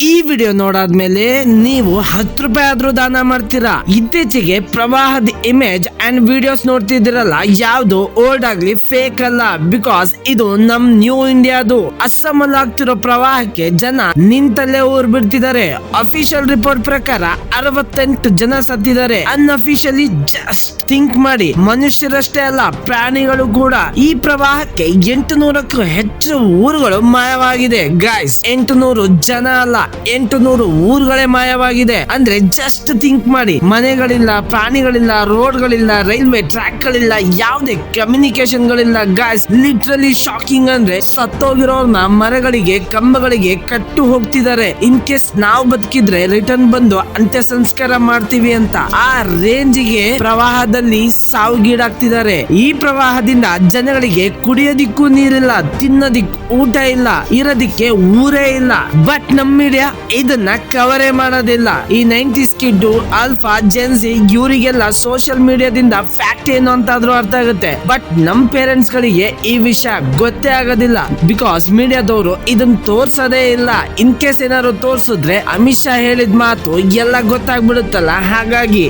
ಈ ವಿಡಿಯೋ ನೋಡಾದ್ಮೇಲೆ ನೀವು 10 ರೂಪಾಯಿ ಆದ್ರೂ ದಾನ ಮಾಡ್ತೀರಾ. ಇತ್ತೀಚೆಗೆ ಪ್ರವಾಹದ ಇಮೇಜ್ ಅಂಡ್ ವಿಡಿಯೋಸ್ ನೋಡ್ತಿದ್ದೀರಲ್ಲ, ಯಾವ್ದು ಓಲ್ಡ್ ಆಗ್ಲಿ ಫೇಕ್ ಅಲ್ಲ. ಬಿಕಾಸ್ ಇದು ನಮ್ ನ್ಯೂ ಇಂಡಿಯಾದು. ಅಸ್ಸಾಂ ಅಲ್ಲಿ ಆಗ್ತಿರೋ ಪ್ರವಾಹಕ್ಕೆ ಜನ ನಿಂತಲ್ಲೇ ಊರ್ ಬಿಡ್ತಿದ್ದಾರೆ. ಅಫಿಷಿಯಲ್ ರಿಪೋರ್ಟ್ ಪ್ರಕಾರ 68 ಜನ ಸತ್ತಿದ್ದಾರೆ. ಅನ್ಅಫಿಷಿಯಲಿ ಜಸ್ಟ್ ಥಿಂಕ್ ಮಾಡಿ, ಮನುಷ್ಯರಷ್ಟೇ ಅಲ್ಲ ಪ್ರಾಣಿಗಳು ಕೂಡ. ಈ ಪ್ರವಾಹಕ್ಕೆ 800ಕ್ಕೂ ಹೆಚ್ಚು ಊರುಗಳು ಮಾಯವಾಗಿದೆ. ಗೈಸ್, 800 ಜನ ಅಲ್ಲ, 800 ಊರುಗಳೇ ಮಾಯವಾಗಿದೆ. ಅಂದ್ರೆ ಜಸ್ಟ್ ಥಿಂಕ್ ಮಾಡಿ, ಮನೆಗಳಿಲ್ಲ, ಪ್ರಾಣಿಗಳಿಲ್ಲ, ರೋಡ್ಗಳಿಲ್ಲ, ರೈಲ್ವೆ ಟ್ರ್ಯಾಕ್ ಗಳಿಲ್ಲ, ಯಾವುದೇ ಕಮ್ಯುನಿಕೇಶನ್ ಗಳಿಲ್ಲ. Guys, literally shocking. ಅಂದ್ರೆ ಸತ್ತೋಗಿರೋರ್ನ ಮರಗಳಿಗೆ, ಕಂಬಗಳಿಗೆ ಕಟ್ಟು ಹೋಗ್ತಿದ್ದಾರೆ. ಇನ್ ಕೇಸ್ ನಾವು ಬದುಕಿದ್ರೆ ರಿಟರ್ನ್ ಬಂದು ಅಂತ್ಯ ಸಂಸ್ಕಾರ ಮಾಡ್ತೀವಿ ಅಂತ. ಆ ರೇಂಜಿಗೆ ಪ್ರವಾಹದಲ್ಲಿ ಸಾವಿಗೀಡಾಗ್ತಿದ್ದಾರೆ. ಈ ಪ್ರವಾಹದಿಂದ ಜನಗಳಿಗೆ ಕುಡಿಯೋದಿಕ್ಕೂ ನೀರಿಲ್ಲ, ತಿನ್ನೋದಿಕ್ಕೂ ಊಟ ಇಲ್ಲ, ಇರೋದಿಕ್ಕೆ ಊರೇ ಇಲ್ಲ. ಬಟ್ ನಮ್ ಮೀಡಿಯಾ ಇದನ್ನ ಕವರೇ ಮಾಡೋದಿಲ್ಲ. ಈ 90s ಕಿಡ್, ಆಲ್ಫಾ, ಜೆನ್ಸಿ ಇವರಿಗೆಲ್ಲ ಸೋಷಿಯಲ್ ಮೀಡಿಯಾದಿಂದ ಫ್ಯಾಕ್ಟ್ ಏನು ಅಂತಾದ್ರೂ ಅರ್ಥ ಆಗುತ್ತೆ. ಬಟ್ ನಮ್ ಪೇರೆಂಟ್ಸ್ ಗಳಿಗೆ ಈ ವಿಷಯ ಗೊತ್ತೇ ಆಗೋದಿಲ್ಲ. ಬಿಕಾಸ್ ಮೀಡಿಯಾದವರು ಇದನ್ನ ತೋರ್ಸೋದೇ ಇಲ್ಲ. ಇನ್ ಕೇಸ್ ಏನಾದ್ರು ತೋರ್ಸಿದ್ರೆ ಅಮಿತ್ ಶಾ ಹೇಳಿದ ಮಾತು ಎಲ್ಲ ಗೊತ್ತಾಗ್ಬಿಡುತ್ತಲ್ಲ. ಹಾಗಾಗಿ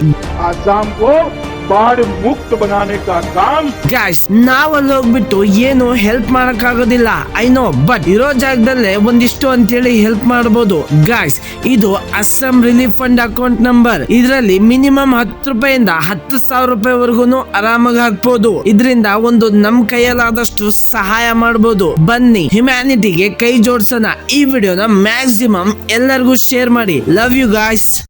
बाढ़ मुक्त बनाने का काम ಗೈಸ್, ನಾವಲ್ಲಿ ಹೋಗ್ಬಿಟ್ಟು ಏನು ಹೆಲ್ಪ್ ಮಾಡಕ್ ಆಗೋದಿಲ್ಲ, ಐ ನೋ. ಬಟ್ ಇರೋ ಜಾಗದಲ್ಲೇ ಒಂದಿಷ್ಟು ಅಂತೇಳಿ ಹೆಲ್ಪ್ ಮಾಡಬಹುದು. ಗೈಸ್, ಇದು Assam relief fund account number. ಇದರಲ್ಲಿ ಮಿನಿಮಮ್ 10 ರೂಪಾಯಿಂದ 10,000 ರೂಪಾಯಿವರೆಗೂ ಆರಾಮಾಗಿ ಹಾಕ್ಬೋದು. ಇದರಿಂದ ಒಂದು ನಮ್ ಕೈಯಲ್ಲಾದಷ್ಟು ಸಹಾಯ ಮಾಡಬಹುದು. ಬನ್ನಿ ಹ್ಯುಮ್ಯಾನಿಟಿಗೆ ಕೈ ಜೋಡ್ಸೋಣ. ಈ ವಿಡಿಯೋನ ಮ್ಯಾಕ್ಸಿಮಮ್ ಎಲ್ಲರಿಗೂ ಶೇರ್ ಮಾಡಿ. Love you guys.